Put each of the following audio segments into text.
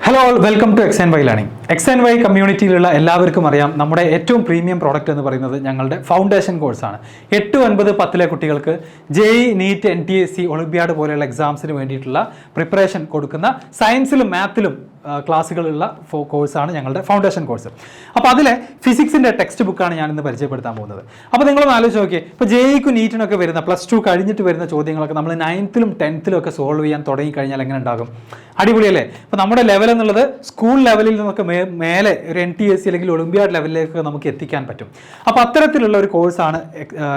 Hello all, welcome to XandY Learning. XandY കമ്മ്യൂണിറ്റിയിലുള്ള എല്ലാവർക്കും അറിയാം, നമ്മുടെ ഏറ്റവും പ്രീമിയം പ്രോഡക്റ്റ് എന്ന് പറയുന്നത് ഞങ്ങളുടെ ഫൗണ്ടേഷൻ കോഴ്സാണ്. 8, 9, 10 കുട്ടികൾക്ക് JEE, NEET, NTSE, ഒളിമ്പ്യാഡ് പോലെയുള്ള എക്സാംസിന് വേണ്ടിയിട്ടുള്ള പ്രിപ്പറേഷൻ കൊടുക്കുന്ന സയൻസിലും മാത്തിലും ക്ലാസ്സുകളുള്ള കോഴ്സാണ് ഞങ്ങളുടെ ഫൗണ്ടേഷൻ കോഴ്സ്. അപ്പോൾ അതിലെ ഫിസിക്സിൻ്റെ ടെക്സ്റ്റ് ബുക്കാണ് ഞാനിന്ന് പരിചയപ്പെടുത്താൻ പോകുന്നത്. അപ്പോൾ നിങ്ങളൊന്ന് ആലോചിച്ച് നോക്കിയേ, ഇപ്പോൾ JEEക്കും നീറ്റിനൊക്കെ വരുന്ന +2 കഴിഞ്ഞിട്ട് വരുന്ന ചോദ്യങ്ങളൊക്കെ നമ്മൾ 9th-ലും 10th-ലും ഒക്കെ സോൾവ് ചെയ്യാൻ തുടങ്ങിക്കഴിഞ്ഞാൽ എങ്ങനെ ഉണ്ടാകും? അടിപൊളിയല്ലേ? ഇപ്പോൾ നമ്മുടെ ലെവൽ എന്നുള്ളത് സ്കൂൾ ലെവലിൽ നിന്നൊക്കെ മേലെ ഒരു NTSE അല്ലെങ്കിൽ ഒളിമ്പ്യാഡ് ലെവലിലേക്ക് നമുക്ക് എത്തിക്കാൻ പറ്റും. അപ്പോൾ അത്തരത്തിലുള്ള ഒരു കോഴ്സാണ്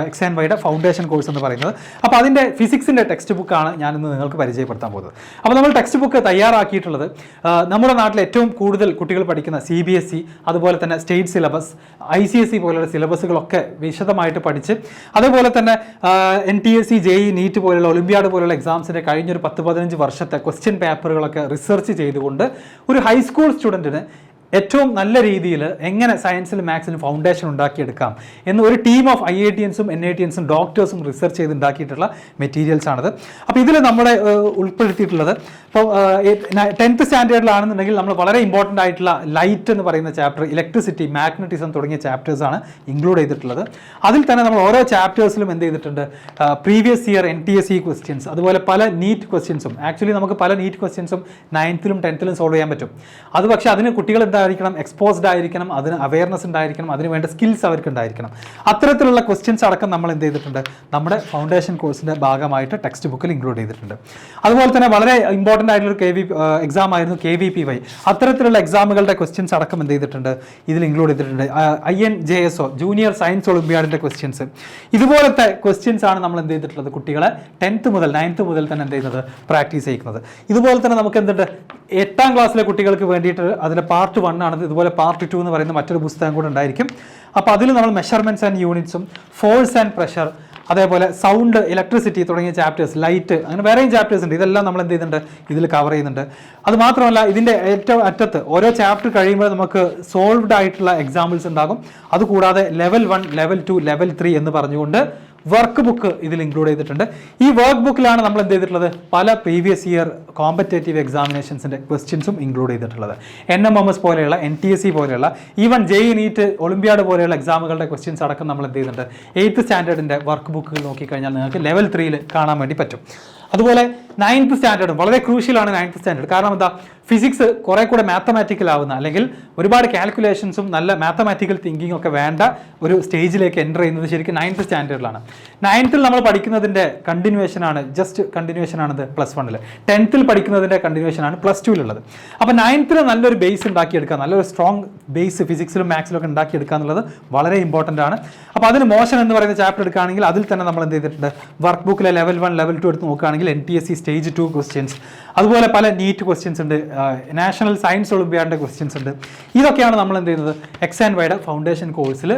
XandYയുടെ ഫൗണ്ടേഷൻ കോഴ്സ് എന്ന് പറയുന്നത്. അപ്പോൾ അതിൻ്റെ ഫിസിക്സിൻ്റെ ടെക്സ്റ്റ് ബുക്കാണ് ഞാനിന്ന് നിങ്ങൾക്ക് പരിചയപ്പെടുത്താൻ പോകുന്നത്. അപ്പോൾ നമ്മൾ ടെക്സ്റ്റ് ബുക്ക് തയ്യാറാക്കിയിട്ടുള്ളത് നമ്മുടെ നാട്ടിൽ ഏറ്റവും കൂടുതൽ കുട്ടികൾ പഠിക്കുന്ന CBSE, അതുപോലെ തന്നെ സ്റ്റേറ്റ് സിലബസ്, ICSE പോലുള്ള സിലബസുകളൊക്കെ വിശദമായിട്ട് പഠിച്ച്, അതേപോലെ തന്നെ NTSE, JEE, NEET പോലുള്ള ഒളിമ്പ്യാഡ് പോലുള്ള എക്സാംസിൻ്റെ കഴിഞ്ഞൊരു 10-15 വർഷത്തെ ക്വസ്റ്റ്യൻ പേപ്പറുകളൊക്കെ റിസർച്ച് ചെയ്തുകൊണ്ട് ഒരു ഹൈസ്കൂൾ സ്റ്റുഡൻറ്റിന് ഏറ്റവും നല്ല രീതിയിൽ എങ്ങനെ സയൻസിലും മാത്സിലും ഫൗണ്ടേഷൻ ഉണ്ടാക്കിയെടുക്കാം എന്ന് ഒരു ടീം ഓഫ് IITiansഉം NITiansഉം ഡോക്ടേഴ്സും റിസർച്ച് ചെയ്ത് ഉണ്ടാക്കിയിട്ടുള്ള മെറ്റീരിയൽസ് ആണിത്. അപ്പോൾ ഇതിൽ നമ്മളെ ഉൾപ്പെടുത്തിയിട്ടുള്ളത്, ഇപ്പോൾ 10th സ്റ്റാൻഡേർഡിലാണെന്നുണ്ടെങ്കിൽ നമ്മൾ വളരെ ഇമ്പോർട്ടൻ്റ് ആയിട്ടുള്ള ലൈറ്റ് എന്ന് പറയുന്ന ചാപ്റ്റർ, ഇലക്ട്രിസിറ്റി, മാഗ്നറ്റിസം തുടങ്ങിയ ചാപ്റ്റേഴ്സാണ് ഇൻക്ലൂഡ് ചെയ്തിട്ടുള്ളത്. അതിൽ തന്നെ നമ്മൾ ഓരോ ചാപ്റ്റേഴ്സിലും എന്ത് ചെയ്തിട്ടുണ്ട്, പ്രീവിയസ് ഇയർ NTSE ക്വസ്റ്റ്യൻസ്, അതുപോലെ പല നീറ്റ് ക്വസ്റ്റ്യൻസും. ആക്ച്വലി നമുക്ക് പല നീറ്റ് ക്വസ്റ്റ്യൻസും 9th-ലും 10th-ലും സോൾവ് ചെയ്യാൻ പറ്റും. അത് പക്ഷേ അതിന് കുട്ടികൾ എന്തായിരിക്കണം, എക്സ്പോസ്ഡ് ആയിരിക്കണം, അതിന് അവയർനെസ് ഉണ്ടായിരിക്കണം, അതിന് വേണ്ട സ്കിൽസ് അവർക്ക് ഉണ്ടായിരിക്കണം. അത്തരത്തിലുള്ള ക്വസ്റ്റ്യൻസ് അടക്കം നമ്മൾ എന്ത് ചെയ്തിട്ടുണ്ട്, നമ്മുടെ ഫൗണ്ടേഷൻ കോഴ്സിൻ്റെ ഭാഗമായിട്ട് ടെക്സ്റ്റ് ബുക്കിൽ ഇൻക്ലൂഡ് ചെയ്തിട്ടുണ്ട്. അതുപോലെ തന്നെ വളരെ ഇമ്പോർട്ടൻ്റ് ആയിട്ടുള്ള എക്സാം ആയിരുന്നു KVPY. അത്തരത്തിലുള്ള എക്സാമുകളുടെ ക്വസ്റ്റ്യൻസ് അടക്കം എന്ത് ചെയ്തിട്ടുണ്ട്, ഇതിൽ ഇൻക്ലൂഡ് ചെയ്തിട്ടുണ്ട്. INJSO, ജൂനിയർ സയൻസ് ഒളിമ്പ്യാഡിൻ്റെ ക്വസ്റ്റ്യൻസ്, ഇതുപോലത്തെ ക്വസ്റ്റ്യൻസ് ആണ് നമ്മൾ എന്ത് ചെയ്തിട്ടുള്ളത്, കുട്ടികളെ 9th മുതൽ തന്നെ എന്ത് ചെയ്യുന്നത്, പ്രാക്ടീസ് ചെയ്യിക്കുന്നത്. ഇതുപോലെ തന്നെ നമുക്ക് എന്തുണ്ട്, 8ാം ക്ലാസ്സിലെ കുട്ടികൾക്ക് വേണ്ടിയിട്ട് അതിലെ പാർട്ട് 1 ആണ്. ഇതുപോലെ പാർട്ട് 2 എന്ന് പറയുന്ന മറ്റൊരു പുസ്തകം കൂടെ ഉണ്ടായിരിക്കും. അപ്പോൾ അതിൽ നമ്മൾ മെഷർമെൻറ്റ്സ് ആൻഡ് യൂണിറ്റ്സും, ഫോഴ്സ് ആൻഡ് പ്രഷർ, അതേപോലെ സൗണ്ട്, ഇലക്ട്രിസിറ്റി തുടങ്ങിയ ചാപ്റ്റേഴ്സ്, ലൈറ്റ്, അങ്ങനെ വേറെയും ചാപ്റ്റേഴ്സ് ഉണ്ട്. ഇതെല്ലാം നമ്മൾ എന്ത് ചെയ്യുന്നുണ്ട്, ഇതിൽ കവർ ചെയ്യുന്നുണ്ട്. അത് മാത്രമല്ല, ഇതിൻ്റെ ഏറ്റവും അറ്റത്ത് ഓരോ ചാപ്റ്റർ കഴിയുമ്പോൾ നമുക്ക് സോൾവ്ഡ് ആയിട്ടുള്ള എക്സാമ്പിൾസ് ഉണ്ടാകും. അതുകൂടാതെ ലെവൽ 1, ലെവൽ 2, ലെവൽ 3 എന്ന് പറഞ്ഞുകൊണ്ട് വർക്ക് ബുക്ക് ഇതിൽ ഇൻക്ലൂഡ് ചെയ്തിട്ടുണ്ട്. ഈ വർക്ക് ബുക്കിലാണ് നമ്മൾ എന്ത് ചെയ്തിട്ടുള്ളത്, പല പ്രീവിയസ് ഇയർ കോമ്പറ്റേറ്റീവ് എക്സാമിനേഷൻസിൻ്റെ ക്വസ്റ്റ്യൻസും ഇൻക്ലൂഡ് ചെയ്തിട്ടുള്ളത്. NMMS പോലെയുള്ള, NTSE പോലെയുള്ള, ഈവൻ JEE, NEET, ഒളിമ്പ്യാഡ് പോലെയുള്ള എക്സാമുകളുടെ ക്വസ്റ്റ്യൻസ് അടക്കം നമ്മൾ എന്ത് ചെയ്യുന്നുണ്ട്, 8th സ്റ്റാൻഡേർഡിൻ്റെ വർക്ക് ബുക്കുകൾ നോക്കിക്കഴിഞ്ഞാൽ നിങ്ങൾക്ക് ലെവൽ 3-ൽ കാണാൻ വേണ്ടി പറ്റും. അതുപോലെ 9th സ്റ്റാൻഡേർഡും വളരെ ക്രൂഷ്യലാണ്. 9th സ്റ്റാൻഡേർഡ് കാരണം എന്താ, ഫിസിക്സ് കുറെ കൂടെ മാത്തമാറ്റിക്കൽ ആവുന്ന, അല്ലെങ്കിൽ ഒരുപാട് കാൽക്കുലേഷൻസും നല്ല മാത്തമാറ്റിക്കൽ തിങ്കിങ് ഒക്കെ വേണ്ട ഒരു സ്റ്റേജിലേക്ക് എൻ്റർ ചെയ്യുന്നത് ശരിക്കും 9th സ്റ്റാൻഡേർഡിലാണ്. 9th നമ്മൾ പഠിക്കുന്നതിൻ്റെ കണ്ടിന്യൂവേഷനാണ്, ജസ്റ്റ് കണ്ടിന്യൂവേഷനാണിത് +1-ൽ. 10th പഠിക്കുന്നതിൻ്റെ കണ്ടിന്യൂവേഷനാണ് +2-ലുള്ളത്. അപ്പോൾ 9th നല്ലൊരു ബേസ് ഉണ്ടാക്കിയെടുക്കുക, നല്ലൊരു സ്ട്രോങ് ബേസ് ഫിസിക്സിലും മാത്സിലും ഒക്കെ ഉണ്ടാക്കിയെടുക്കുക എന്നുള്ളത് വളരെ ഇമ്പോർട്ടൻ്റ് ആണ്. അപ്പോൾ അതിന് മോഷൻ എന്ന് പറയുന്ന ചാപ്റ്റർ എടുക്കുകയാണെങ്കിൽ അതിൽ തന്നെ നമ്മൾ എന്ത് ചെയ്തിട്ടുണ്ട്, വർക്ക് ബുക്കിലെ ലെവൽ 1, ലെവൽ 2 എടുത്ത് നോക്കുകയാണെങ്കിൽ NTSE സ്റ്റേജ് 2 ക്വസ്റ്റ്യൻസ്, അതുപോലെ പല നീറ്റ് ക്വസ്റ്റ്യൻസ് ഉണ്ട്, നാഷണൽ സയൻസ് ഒളിമ്പ്യാഡിൻ്റെ ക്വസ്റ്റ്യൻസ് ഉണ്ട്. ഇതൊക്കെയാണ് നമ്മൾ എന്ത് ചെയ്യുന്നത്, XandYയുടെ ഫൗണ്ടേഷൻ കോഴ്സിൽ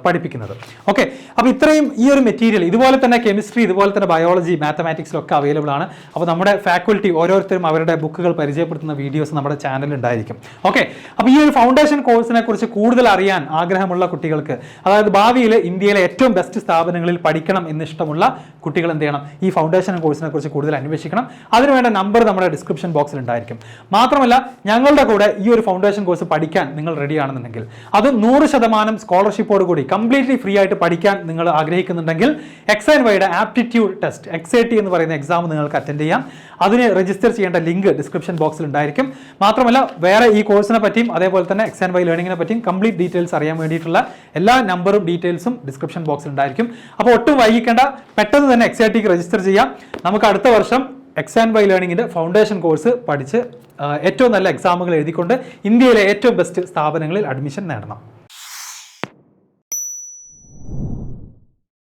പഠിപ്പിക്കുന്നത്. ഓക്കെ, അപ്പോൾ ഇത്രയും ഈ ഒരു മെറ്റീരിയൽ, ഇതുപോലെ തന്നെ കെമിസ്ട്രി, ഇതുപോലെ തന്നെ ബയോളജി, മാത്തമാറ്റിക്സിലൊക്കെ അവൈലബിൾ ആണ്. അപ്പോൾ നമ്മുടെ ഫാക്കൽറ്റി ഓരോരുത്തരും അവരുടെ ബുക്കുകൾ പരിചയപ്പെടുത്തുന്ന വീഡിയോസ് നമ്മുടെ ചാനലിൽ ഉണ്ടായിരിക്കും. ഓക്കെ, അപ്പോൾ ഈ ഒരു ഫൗണ്ടേഷൻ കോഴ്സിനെ കുറിച്ച് കൂടുതൽ അറിയാൻ ആഗ്രഹമുള്ള കുട്ടികൾക്ക്, അതായത് ഭാവിയിൽ ഇന്ത്യയിലെ ഏറ്റവും ബെസ്റ്റ് സ്ഥാപനങ്ങളിൽ പഠിക്കണം എന്നിഷ്ടമുള്ള കുട്ടികൾ എന്ത് ചെയ്യണം, ഈ ഫൗണ്ടേഷൻ കോഴ്സിനെ കുറിച്ച് കൂടുതൽ അന്വേഷിക്കണം. അതിനുവേണ്ട നമ്പർ നമ്മുടെ ഡിസ്ക്രിപ്ഷൻ ബോക്സിൽ ഉണ്ടായിരിക്കും. മാത്രമല്ല, ഞങ്ങളുടെ കൂടെ ഈ ഒരു ഫൗണ്ടേഷൻ കോഴ്സ് പഠിക്കാൻ നിങ്ങൾ റെഡിയാണെന്നുണ്ടെങ്കിൽ, അത് 100% സ്കോളർഷിപ്പോട് കൂടി കംപ്ലീറ്റ്ലി ഫ്രീ ആയിട്ട് പഠിക്കാൻ നിങ്ങൾ ആഗ്രഹിക്കുന്നുണ്ടെങ്കിൽ, XandYയുടെ ആപ്റ്റിറ്റ്യൂഡ് ടെസ്റ്റ് XAT എന്ന് പറയുന്ന എക്സാം നിങ്ങൾക്ക് അറ്റൻഡ് ചെയ്യാം. അതിന് രജിസ്റ്റർ ചെയ്യേണ്ട ലിങ്ക് ഡിസ്ക്രിപ്ഷൻ ബോക്സിൽ ഉണ്ടായിരിക്കും. മാത്രമല്ല, വേറെ ഈ കോഴ്സിനെ പറ്റിയും അതേപോലെ തന്നെ XandY ലേണിങ്ങിനെ പറ്റിയും കംപ്ലീറ്റ് ഡീറ്റെയിൽസ് അറിയാൻ വേണ്ടിയിട്ടുള്ള എല്ലാ നമ്പറും ഡീറ്റെയിൽസും ഡിസ്ക്രിപ്ഷൻ ബോക്സിൽ ഉണ്ടായിരിക്കും. അപ്പോൾ ഒട്ടും വൈകിക്കേണ്ട, പെട്ടെന്ന് തന്നെ XATക്ക് രജിസ്റ്റർ ചെയ്യാം. നമുക്ക് അടുത്ത വർഷം XandY ലേണിങ്ങിൻ്റെ ഫൗണ്ടേഷൻ കോഴ്സ് പഠിച്ച് ഏറ്റവും നല്ല എക്സാമുകൾ എഴുതിക്കൊണ്ട് ഇന്ത്യയിലെ ഏറ്റവും ബെസ്റ്റ് സ്ഥാപനങ്ങളിൽ അഡ്മിഷൻ നേടണം.